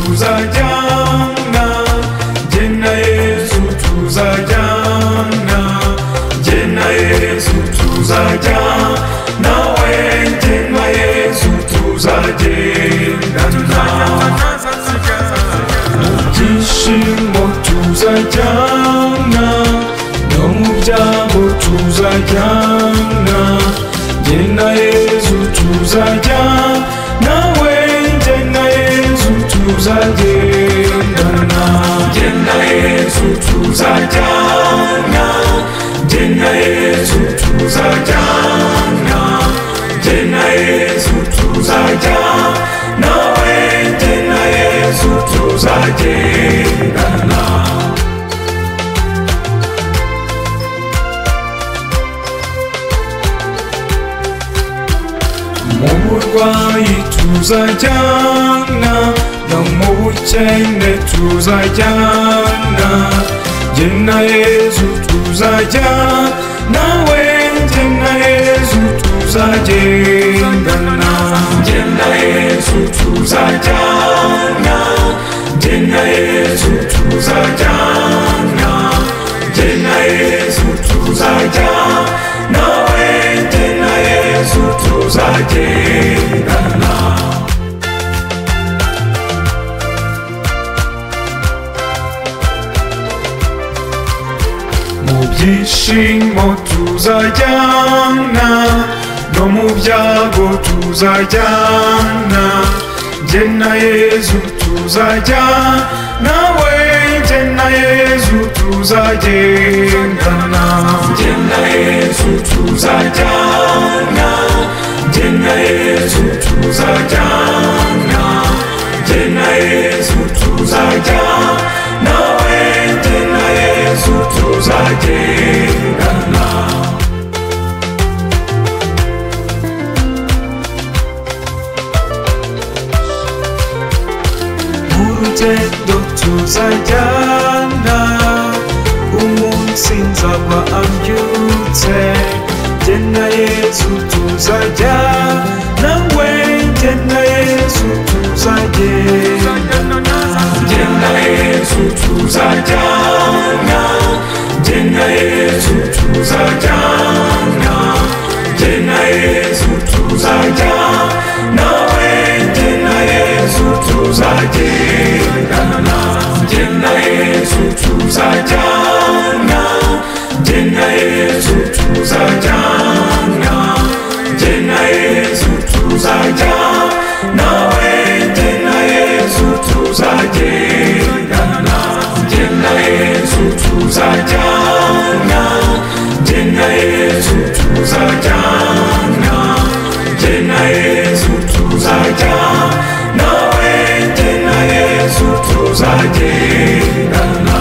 tuzajyana, jye na Yesu tuzajyana, jye na Yesu tuzajyana, nawe jye na Yesu tuzagendana. Mu byishimo tuzajyana, no mu byago tuzajyana, jye na Yesu tuzajyana, nawe jye na Yesu tuzagendana. Jye na Yesu tuzajyana, jye na Yesu tuzajyana, jye na Yesu tuzajyana, nawe jye na Yesu tuzagendana. Mu burwayi tuzajyana, no mu bukene tuzajyana, jye na Yesu tuzajyana, nawe jye na Yesu tuzagendana. Jye na Yesu tuzajyana, jye na Yesu tuzajyana, jye na Yesu tuzajyana, nawe jye na Yesu tuzagendana. Mu byishimo tuzajyana, no mu byago tuzajyana, jye na Yesu tuzajyana, nawe jye na Yesu tuzagendana. Jye na Yesu tuzajyana, jye na Yesu tuzajyana, jye na Yesu tuzajyana, nawe jye na Yesu tuzagendana. Urugendo tuzajyana, umunsi nzaba ambyutse, jye na Yesu tuzajyana, nawe jye na Yesu tuzagendana. Jye na Yesu tuzajyana, jye na Yesu tuzajyana, jye na Yesu tuzajyana, nawe jye na Yesu tuzagendana. Jye na Yesu tuzajyana, jye na Yesu tuzajyana, jye na Yesu tuzajyana, nawe jye na Yesu tuzagendana. Jye na Yesu tuzajyana, jye na Yesu tuzajyana, jye na Yesu tuzajyana, nawe jye na Yesu tuzagendana.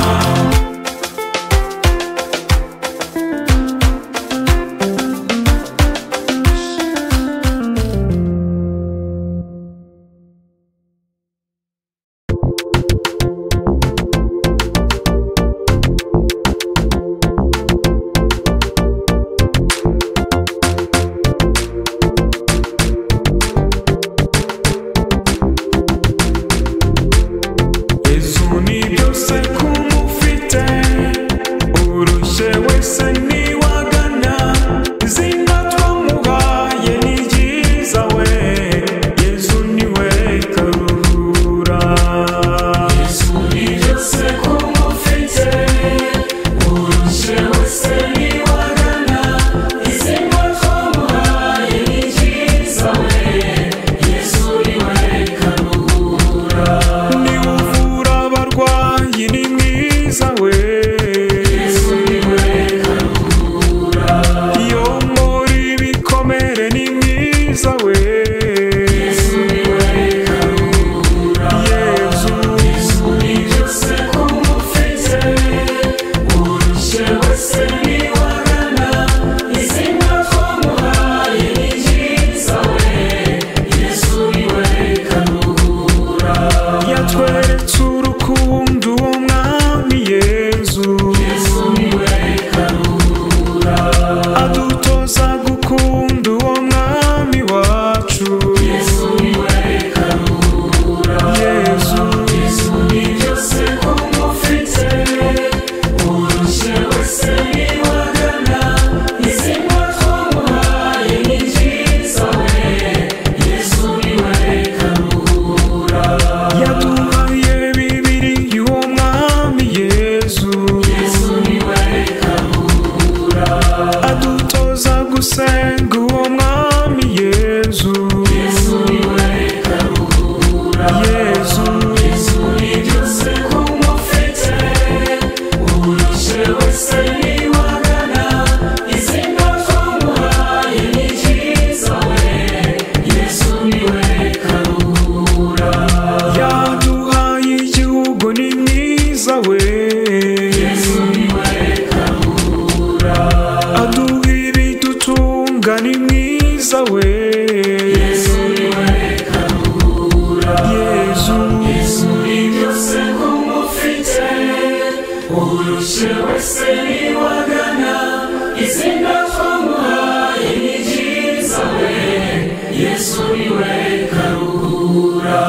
Yesu niwe karuhura.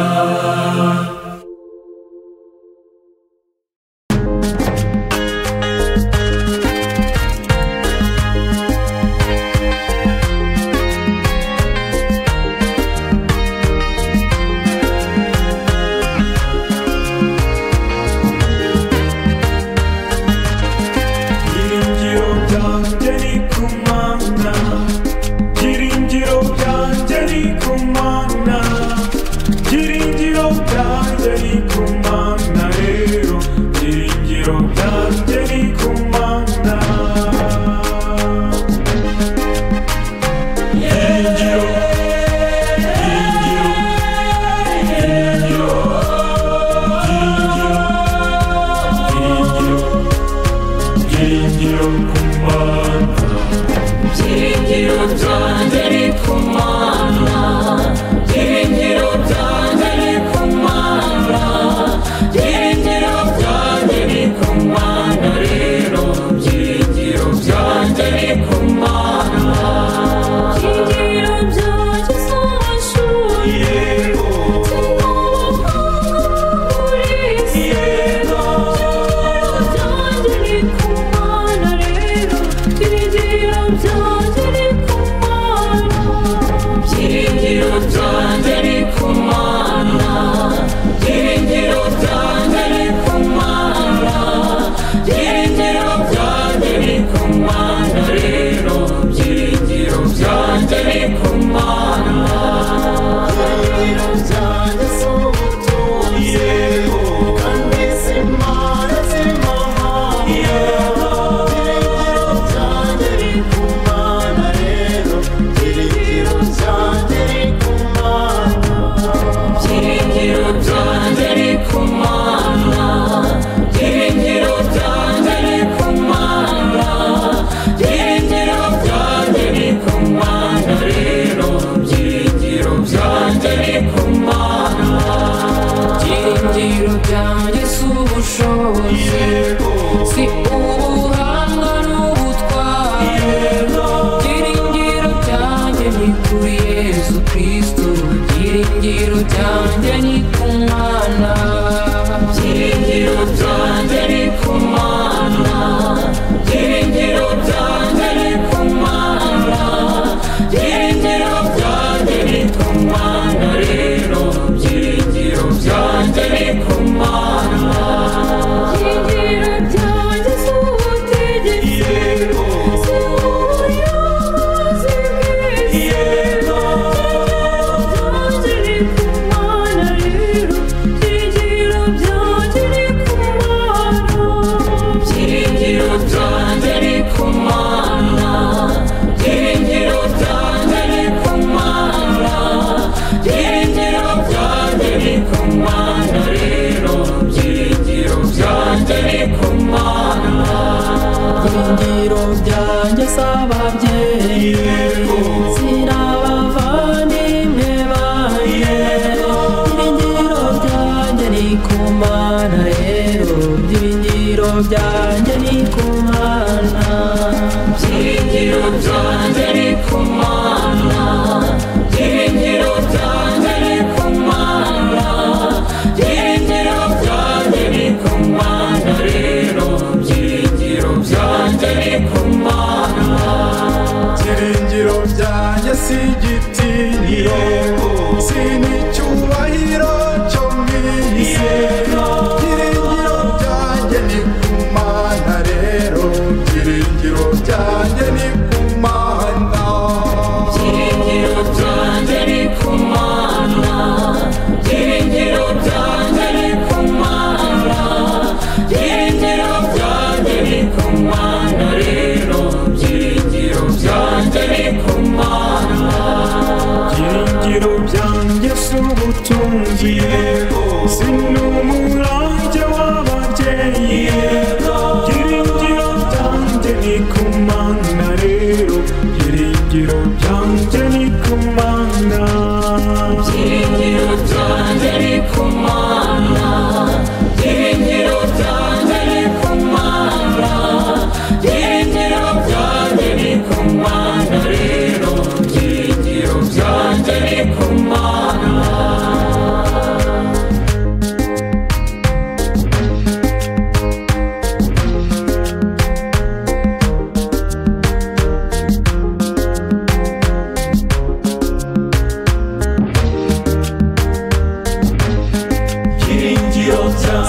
byanjye ni ku Mana.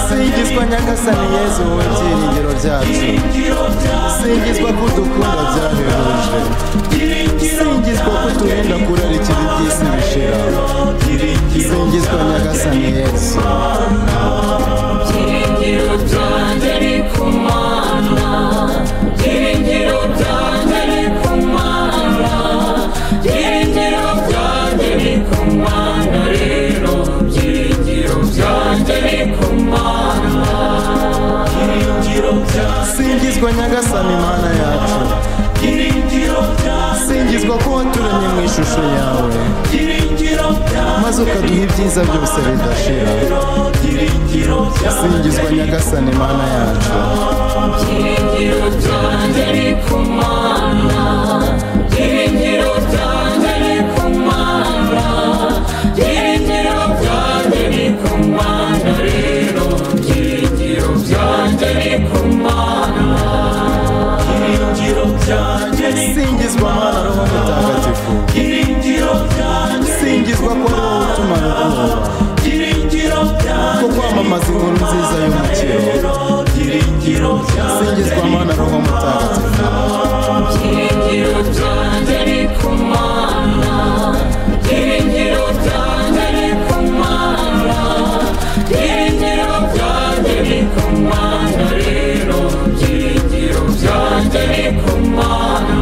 Singizwa Nyagasani Yezu wowe byiringiro byacu, singizwa ko udukunda byahebuje, singizwa ko uturinda kurarikira iby'isi bishira, singizwa Nyagasani Yezu. Byiringiro byanjye ni ku Mana, byiringiro byanjye ni ku Mana, byiringiro byanjye ni ku Mana rero, byiringiro byanjye ni ku Mana. Singizwa Nyagasani Mana yacu, singizwa ko waturemye mu ishusho yawe, maze ukaduha ibyiza byose bidashira. Singizwa Nyagasani Mana yacu. Byiringiro byanjye ni ku Mana, byiringiro byanjye ni ku Mana, byiringiro byanjye ni ku Mana rero, byiringiro byanjye ni ku Mana. Singizwa Mana Roho Mutagatifu, singizwa ko ari wowe utumara ubwoba, ko kwamamaza inkuru nziza y'umukiro. Singizwa Mana Roho Mutagatifu. Byiringiro byanjye ni ku Mana, byiringiro byanjye ni ku Mana, byiringiro byanjye ni ku Mana rero, byiringiro byanjye ni ku Mana.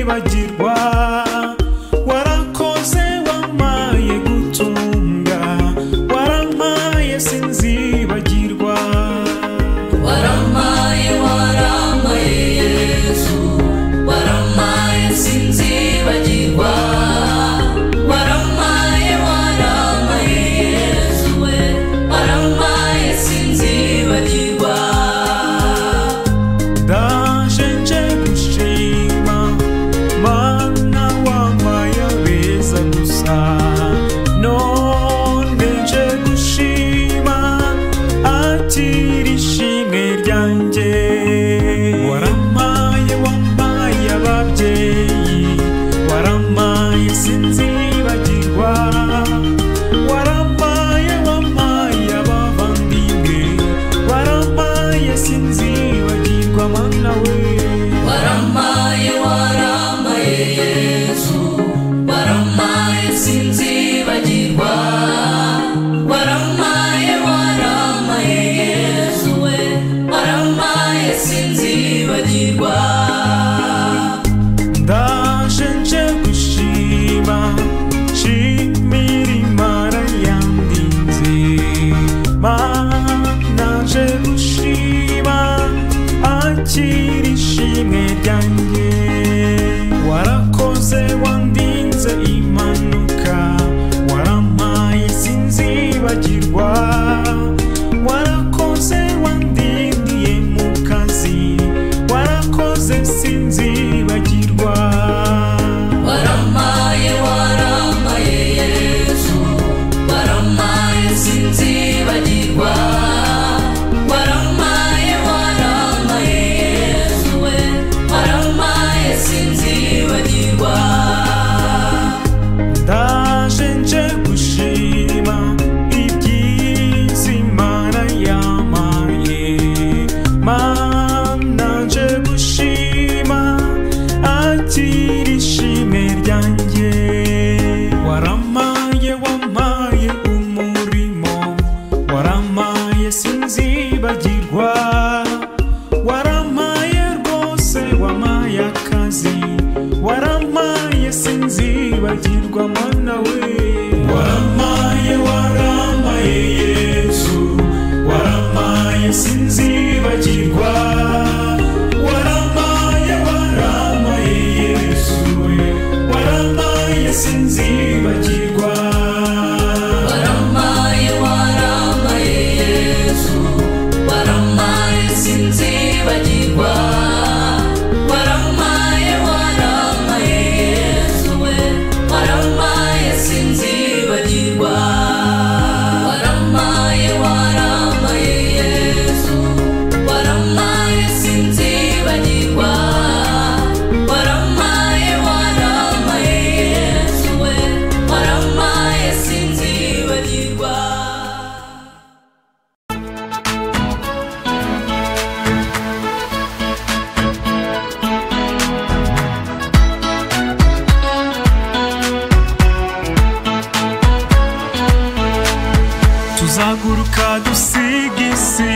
sinzibagirwa warakoze wamaye gutunga waramaye sinzibagirwa waramaye Yesu waramaye sinzibagirwa waramaye Yesu we waramaye sinzibagirwa ndaje nje gushima mana wamaye abeza gusa none nje gushima akira ishimwe ryanjye waramaye wamaye ababyeyi waramaye sinzibagirwa waramaye abavandimwe waramaye sinzibagirwa mana we waramaye Yesu waramaye sinzibagirwa waramaye Yesu we waramaye sinzibagirwa ndaje nje gushima shimira imana yandinze mana nje gushima akira ishimwe ryanjye warakoze wandinze impanuka waramaye sinzibagirwa warakoze wandindiye mu kazi warakoze sinzibagirwa waramaye Yesu waramaye sinzibagirwa waramaye Yesu we waramaye sinzibagirwa ndaje nje gushima ibyiza imana yamaye mana nje gushima akira ishimwe ryanjye waramaye wamaye umurimo waramaye sinzibagirwa waramaye rwose wamaye akazi waramaye sinzibagirwa mana we waramaye Yesu waramaye sinzibagirwa waramaye Yesu we waramaye sinzibagirwa waramaye Yesu waramaye sinzibagirwa waramaye Yesu we waramaye sinzibagirwa waramaye Yesu waramaye sinzibagirwa waramaye Yesu we waramaye sinzibagirwa tuzaguruka dusiga isi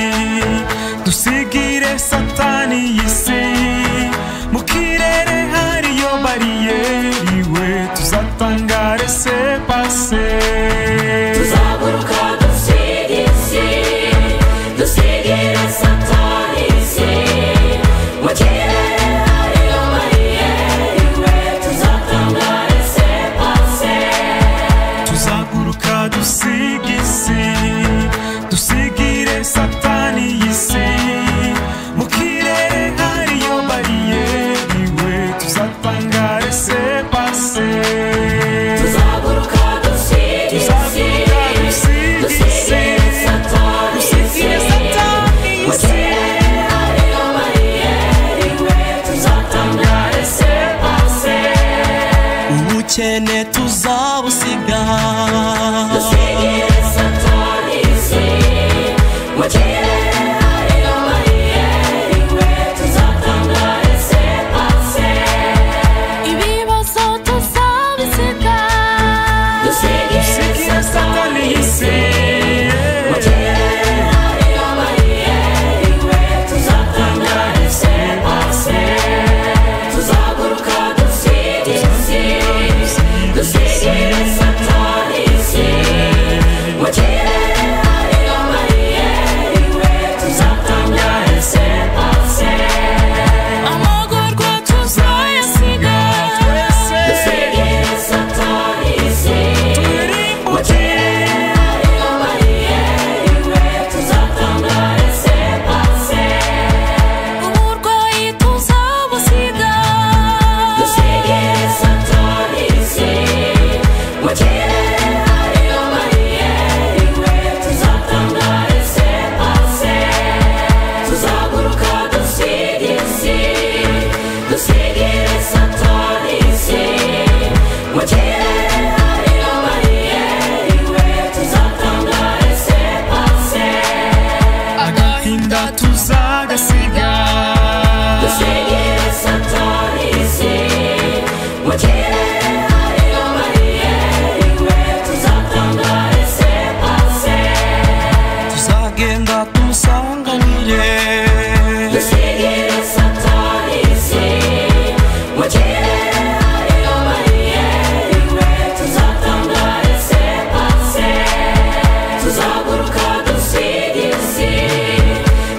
dusigire satani y'isi mu kirere hariyo bariyeri we tuzatangare se pase tuzaguruka dusiga isi dusigire satani y'isi mu kirere hariyo bariyeri we tuzatangare se pase tuzaguruka dusiga isi dusigire satani y'isi mu kirere hariyo bariyeri we tuzatangare se pase tuzaguruka dusiga isi dusigire satani y'isi mu kirere hariyo bariyeri we tuzatangare se pase ubukene tuzabusiga dusigire satani y'isi mu kirere hariyo bariyeri we tuzatangare se pase ibibazo tuzabisiga dusigire satani y'isi mu kirere hariyo bariyeri we tuzatangare se pase tuzaguruka dusiga mu kirere hariyo bariyeri we tuzatangare sepase tuzagenda tumusanganire dusigire satani isi mu kirere hariyo bariyeri we tuzatangare sepase tuzaguruka dusigire isi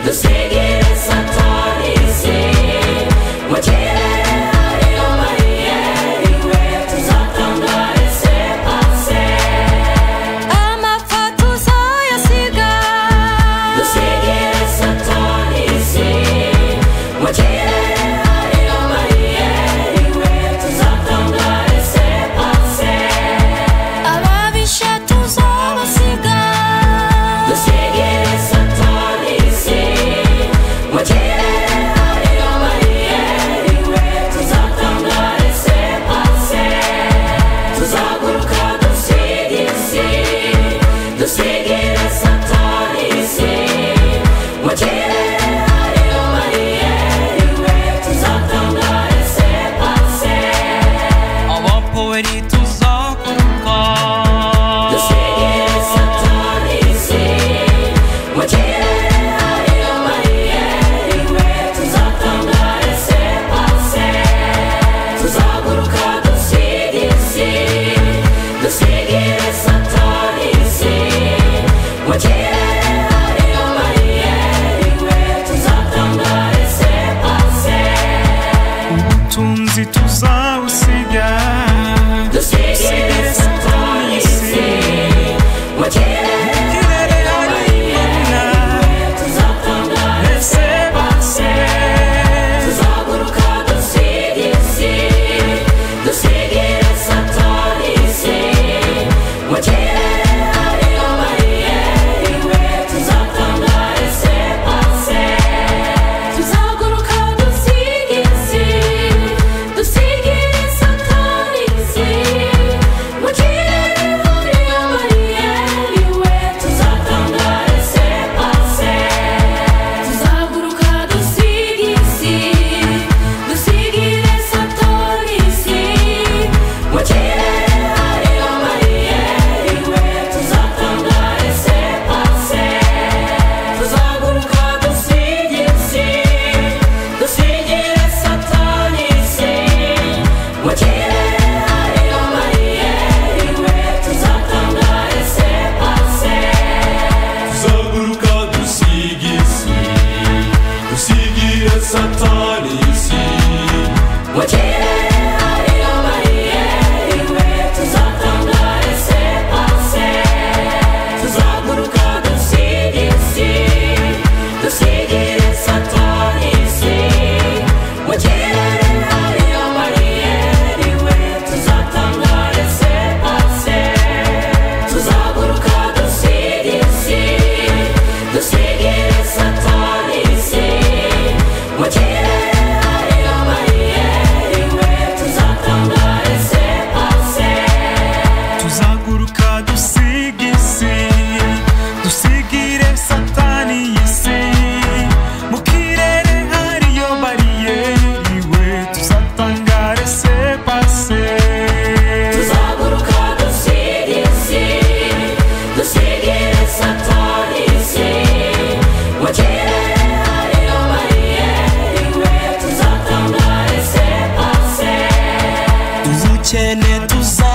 dusigire satani isi mu kirere hariyo bariyeri we tuzatangare sepase amapfa tuzayasiga dusigire satani isi mu kirere hariyo bariyeri we tuzatangare sepase ababisha tuzabasiga dusigire satani isi mu kirere hariyo bariyeri we tuzatangare sepase tuzaguruka dusigire isi dusigire satani isi mu kirere hariyo bariyeri we tuzatangare sepase abapoweri tuzakuruka dusigire satani isi mu kirere hariyo bariyeri we tuzatangare sepase tuzaguruka dusigire isi dusigire satani isi mu kirere hariyo bariyeri we tuzatangare sepase ubutunzi tuzawusiga dusigire satani isi mu kirere hariyo bariyeri we tuzatangare sepase tuzaguruka dusigire isi dusigire satani isi mu kirere hariyo bariyeri we tuzatangare sepase tuzaguruka dusigire isi dusigire satani isi mu kirere hariyo bariyeri we tuzatangare sepase tuzaguruka dusigire isi dusigire satani isi mu kirere hariyo bariyeri we tuzatangare sepase tuzaguruka dusigire isi dusigire satani isi mu kirere hariyo bariyeri we tuzatangare sepase tuzaguruka dusigire isi dusigire satani isi mu kirere hariyo bariyeri we tuzatangare sepase tuzaguruka dusigire isi dusigire satani isi mu kirere hariyo bariyeri we tuzatangare sepase tuzaguruka dusigire isi dusigire satani isi mu kirere hariyo bariyeri we tuzatangare sepase tuzaguruka dusiga isi dusigire satani isi mu kirere hariyo bariyeri we tuzatangare sepase tuzaguruka dusigire isi dusigire satani isi mu kirere hariyo bariyeri we tuzatangare sepase ubukene tuza